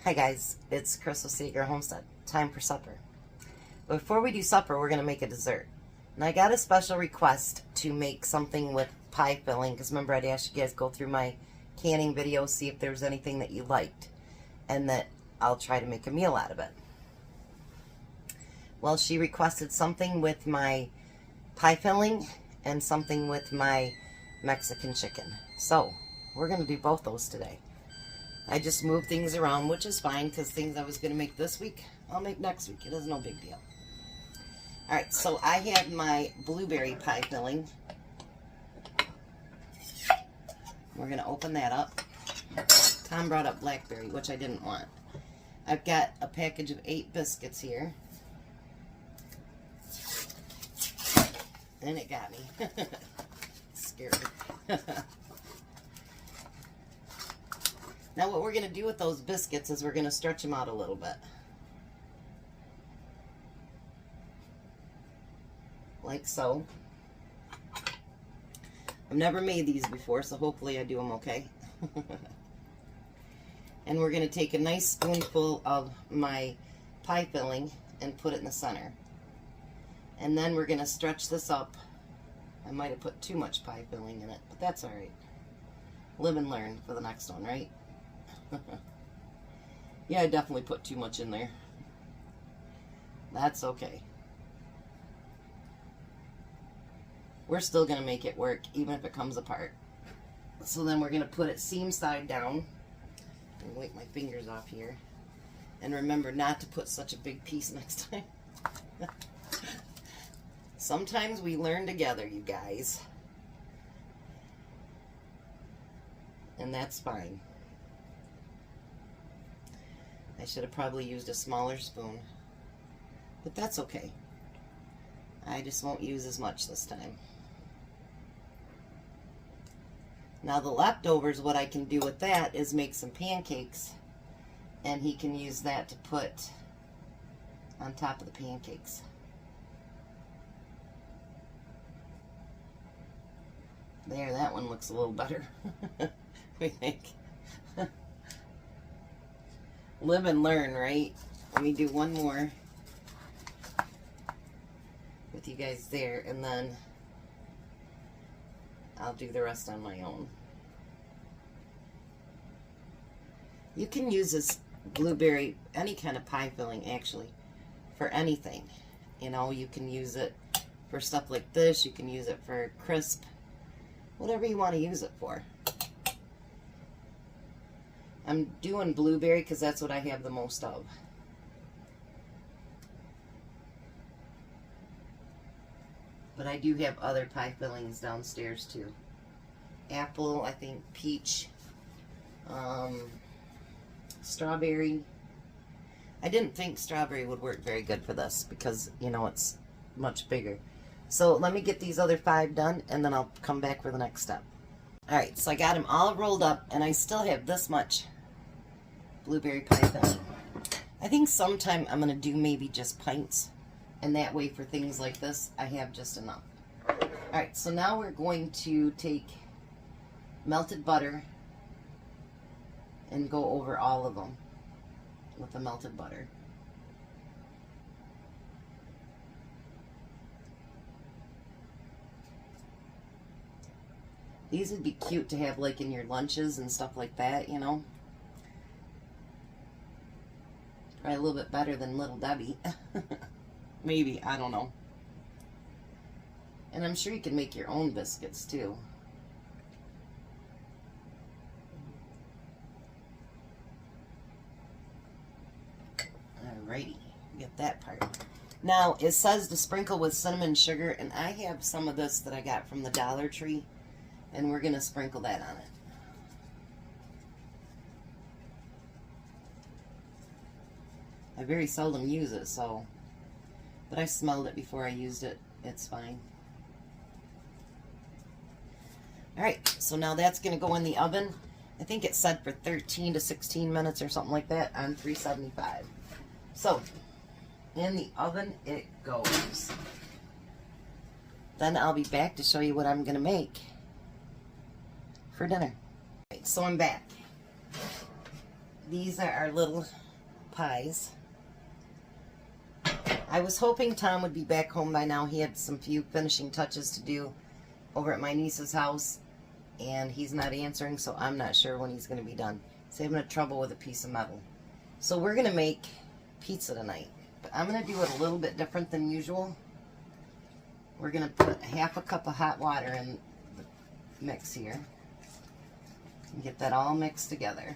Hi guys, it's Crystal Seeger Homestead. Time for supper. But before we do supper, we're going to make a dessert. And I got a special request to make something with pie filling, because remember I'd asked you guys to go through my canning video, see if there was anything that you liked, and that I'll try to make a meal out of it. Well, she requested something with my pie filling and something with my Mexican chicken. So, we're going to do both those today. I just moved things around, which is fine, because things I was going to make this week, I'll make next week. It is no big deal. Alright, so I have my blueberry pie filling. We're going to open that up. Tom brought up blackberry, which I didn't want. I've got a package of 8 biscuits here. And it got me. Scared. Now what we're going to do with those biscuits is we're going to stretch them out a little bit. Like so. I've never made these before, so hopefully I do them okay. And we're going to take a nice spoonful of my pie filling and put it in the center. And then we're going to stretch this up. I might have put too much pie filling in it, but that's alright. Live and learn for the next one, right? Yeah, I definitely put too much in there. That's okay. We're still going to make it work, even if it comes apart. So then we're going to put it seam side down. And wipe my fingers off here. And remember not to put such a big piece next time. Sometimes we learn together, you guys. And that's fine. I should have probably used a smaller spoon. But that's okay. I just won't use as much this time. Now the leftovers, what I can do with that is make some pancakes. And he can use that to put on top of the pancakes. There, that one looks a little better. I think. Live and learn, right? Let me do one more with you guys there, and then I'll do the rest on my own. You can use this blueberry, any kind of pie filling actually, for anything. You know, you can use it for stuff like this, you can use it for crisp, whatever you want to use it for. I'm doing blueberry because that's what I have the most of. But I do have other pie fillings downstairs too. Apple, I think peach, strawberry. I didn't think strawberry would work very good for this because, you know, it's much bigger. So let me get these other 5 done and then I'll come back for the next step. Alright, so I got them all rolled up and I still have this much blueberry pie filling. I think sometime I'm going to do maybe just pints, and that way for things like this I have just enough. Alright, so now we're going to take melted butter and go over all of them with the melted butter. These would be cute to have like in your lunches and stuff like that, you know. Probably a little bit better than Little Debbie. Maybe, I don't know. And I'm sure you can make your own biscuits too. Alrighty, get that part. Now, it says to sprinkle with cinnamon sugar, and I have some of this that I got from the Dollar Tree, and we're going to sprinkle that on it. I very seldom use it, so, but I smelled it before I used it. It's fine. Alright, so now that's going to go in the oven. I think it's set for 13 to 16 minutes or something like that on 375. So, in the oven it goes. Then I'll be back to show you what I'm going to make for dinner. So I'm back. these are our little pies. I was hoping Tom would be back home by now. He had some few finishing touches to do over at my niece's house, and he's not answering, so I'm not sure when he's going to be done. He's having trouble with a piece of metal. So we're going to make pizza tonight, but I'm going to do it a little bit different than usual. We're going to put half a cup of hot water in the mix here and get that all mixed together.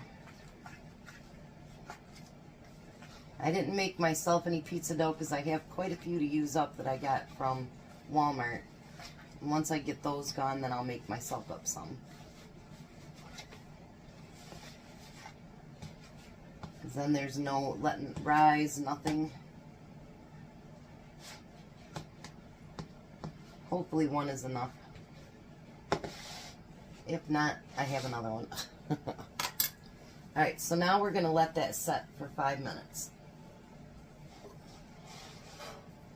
I didn't make myself any pizza dough because I have quite a few to use up that I got from Walmart. And once I get those gone, then I'll make myself up some. Because then there's no letting it rise, nothing. Hopefully one is enough. If not, I have another one. Alright, so now we're going to let that set for 5 minutes.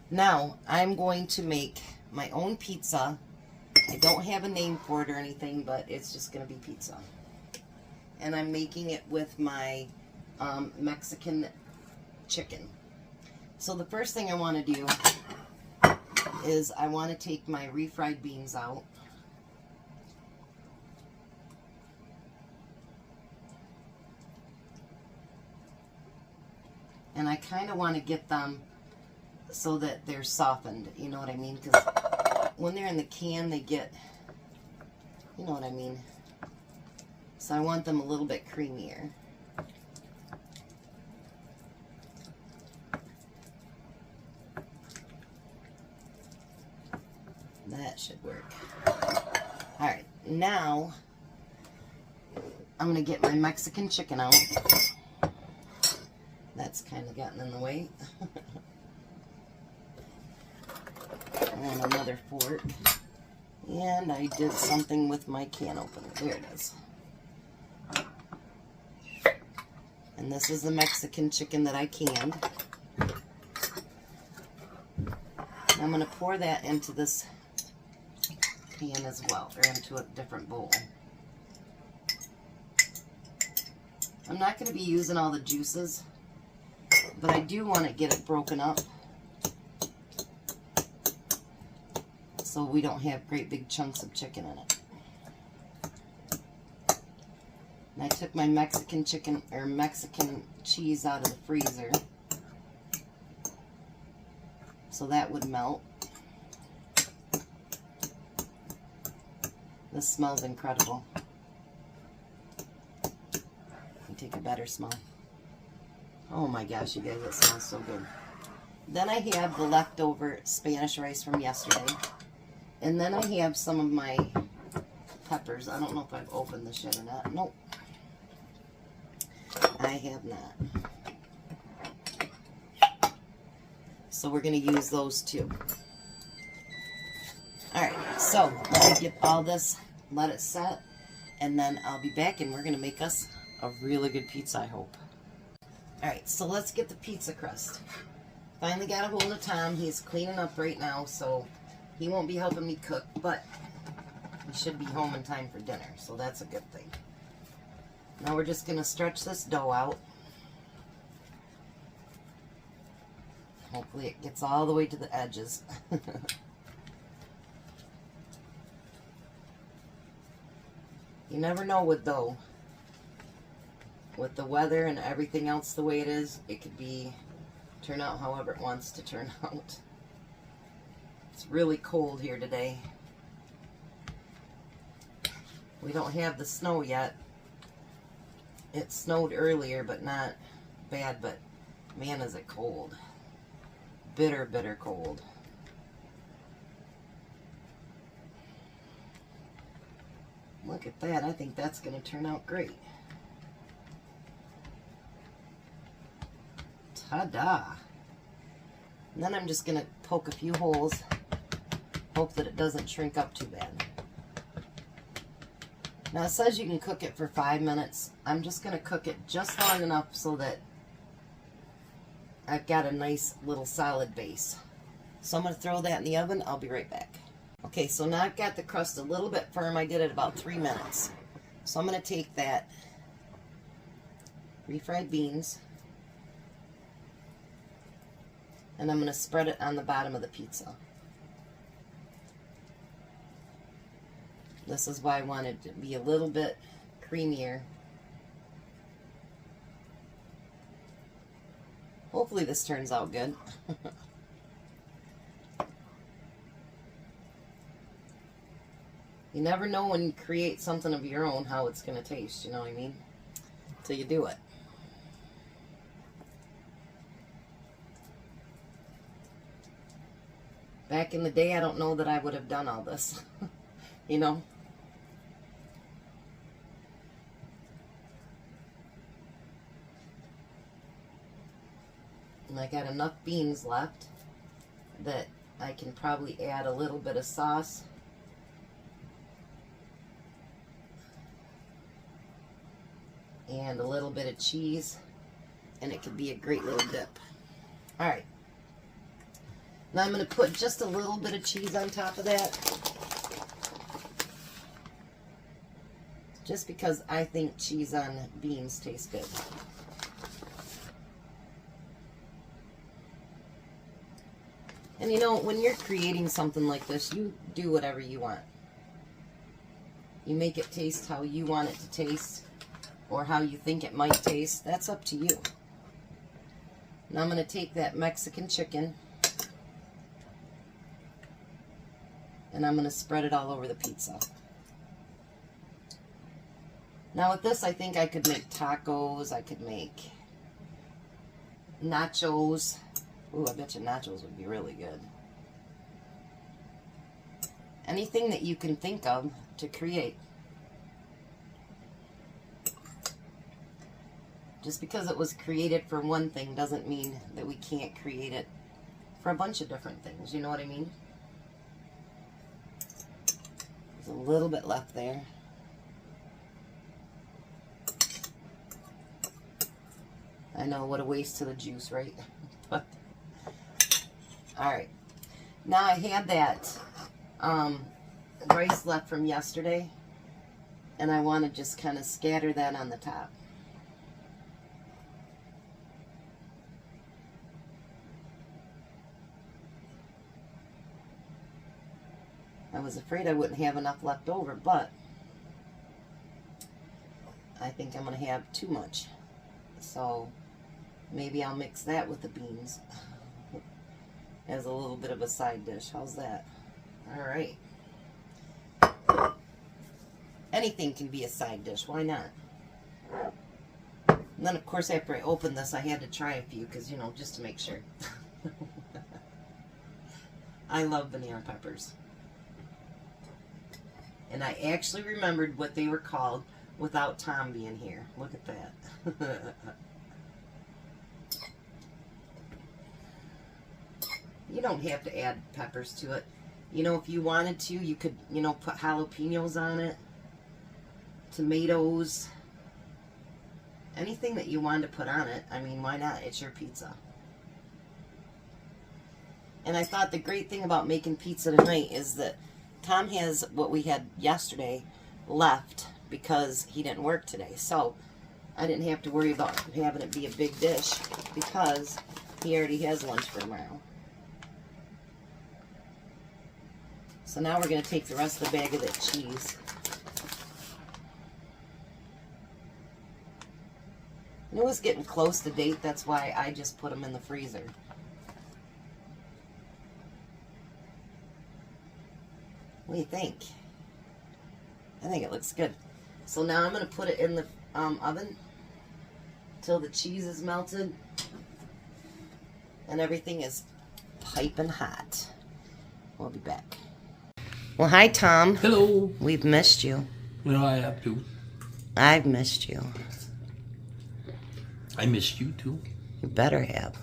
Now, I'm going to make my own pizza. I don't have a name for it or anything, but it's just going to be pizza. And I'm making it with my Mexican chicken. So the first thing I want to do is I want to take my refried beans out. And I kind of want to get them so that they're softened, you know what I mean? Because when they're in the can, they get, you know what I mean? So I want them a little bit creamier. That should work. Alright, now I'm going to get my Mexican chicken out. That's kind of gotten in the way. And another fork. And I did something with my can opener. There it is. And this is the Mexican chicken that I canned. I'm going to pour that into this pan as well, or into a different bowl. I'm not going to be using all the juices, but I do want to get it broken up so we don't have great big chunks of chicken in it. And I took my Mexican chicken, or Mexican cheese out of the freezer so that would melt. This smells incredible. Let me take a better smell. Oh my gosh, you guys, that smells so good. Then I have the leftover Spanish rice from yesterday. And then I have some of my peppers. I don't know if I've opened this yet or not. Nope. I have not. So we're going to use those too. Alright, so let me get all this, let it set, and then I'll be back and we're going to make us a really good pizza, I hope. Alright, so let's get the pizza crust. Finally got a hold of Tom. He's cleaning up right now, so he won't be helping me cook, but he should be home in time for dinner, so that's a good thing. Now we're just going to stretch this dough out. Hopefully it gets all the way to the edges. You never know with dough. With the weather and everything else the way it is, it could turn out however it wants to turn out. It's really cold here today. We don't have the snow yet. It snowed earlier, but not bad, but man, is it cold. Bitter, bitter cold. Look at that. I think that's going to turn out great. Ta-da! And then I'm just going to poke a few holes. Hope that it doesn't shrink up too bad. Now it says you can cook it for 5 minutes. I'm just going to cook it just long enough so that I've got a nice little solid base. So I'm going to throw that in the oven. I'll be right back. Okay, so now I've got the crust a little bit firm. I did it about 3 minutes. So I'm going to take that refried beans. And I'm going to spread it on the bottom of the pizza. This is why I wanted it to be a little bit creamier. Hopefully this turns out good. You never know when you create something of your own how it's going to taste, you know what I mean? Till you do it. Back in the day, I don't know that I would have done all this, you know? And I got enough beans left that I can probably add a little bit of sauce. And a little bit of cheese, and it could be a great little dip. All right. Now I'm going to put just a little bit of cheese on top of that. Just because I think cheese on beans tastes good. And you know, when you're creating something like this, you do whatever you want. You make it taste how you want it to taste, or how you think it might taste. That's up to you. Now I'm going to take that Mexican chicken and I'm going to spread it all over the pizza. Now with this, I think I could make tacos. I could make nachos. Ooh, I bet you nachos would be really good. Anything that you can think of to create. Just because it was created for one thing doesn't mean that we can't create it for a bunch of different things. You know what I mean? There's a little bit left there. I know, what a waste of the juice, right? But alright. Now I had that rice left from yesterday, and I want to just kind of scatter that on the top. I was afraid I wouldn't have enough left over, but I think I'm going to have too much. So maybe I'll mix that with the beans as a little bit of a side dish. How's that? All right. Anything can be a side dish. Why not? And then, of course, after I opened this, I had to try a few because, you know, just to make sure. I love banana peppers. And I actually remembered what they were called without Tom being here. Look at that. You don't have to add peppers to it. You know, if you wanted to, you could, you know, put jalapenos on it. Tomatoes. Anything that you wanted to put on it. I mean, why not? It's your pizza. And I thought the great thing about making pizza tonight is that Tom has what we had yesterday left because he didn't work today. So I didn't have to worry about having it be a big dish because he already has lunch for tomorrow. So now we're going to take the rest of the bag of that cheese. And it was getting close to date. That's why I just put them in the freezer. What do you think? I think it looks good. So now I'm going to put it in the oven till the cheese is melted and everything is piping hot. We'll be back. Well, hi, Tom. Hello. We've missed you. Well, I have to. I've missed you. I missed you too. You better have.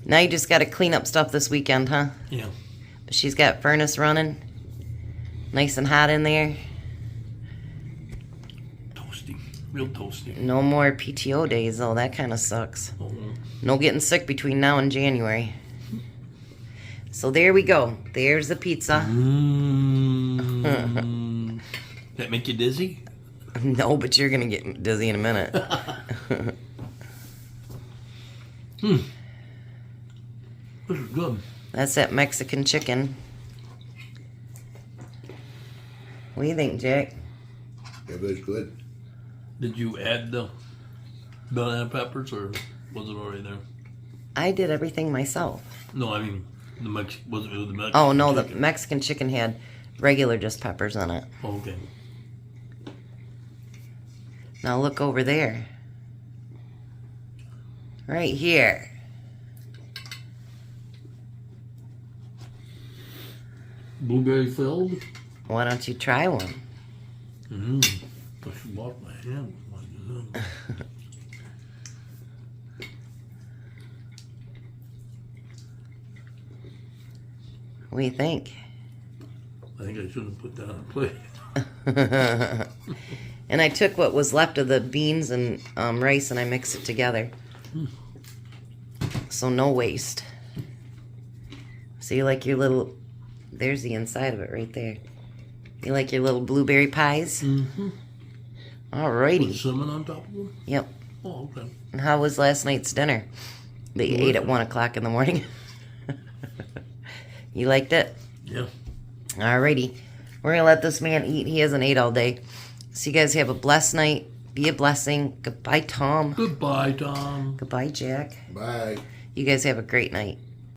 Now you just got to clean up stuff this weekend, huh? Yeah. But she's got furnace running. Nice and hot in there. Toasty. Real toasty. No more PTO days, though. That kind of sucks. Oh. No getting sick between now and January. So there we go. There's the pizza. That make you dizzy? No, but you're gonna get dizzy in a minute. This is good. That's that Mexican chicken. What do you think, Jack? Yeah, but it's good. Did you add the banana peppers or was it already there? I did everything myself. No, I mean was it the Mexican Oh no, the chicken? Mexican chicken had regular just peppers on it. Oh, okay. Now look over there. Right here. Blueberry filled? Why don't you try one? I should wash my hands. What do you think? I think I shouldn't put that on a plate. And I took what was left of the beans and rice and I mixed it together. So no waste. So you like your little, there's the inside of it right there. You like your little blueberry pies? Mm-hmm. Alrighty. Put cinnamon on top of them? Yep. Oh, okay. And how was last night's dinner that you ate at 1 o'clock in the morning? You liked it? Yeah. Alrighty. We're going to let this man eat. He hasn't ate all day. So you guys have a blessed night. Be a blessing. Goodbye, Tom. Goodbye, Tom. Goodbye, Jack. Bye. You guys have a great night.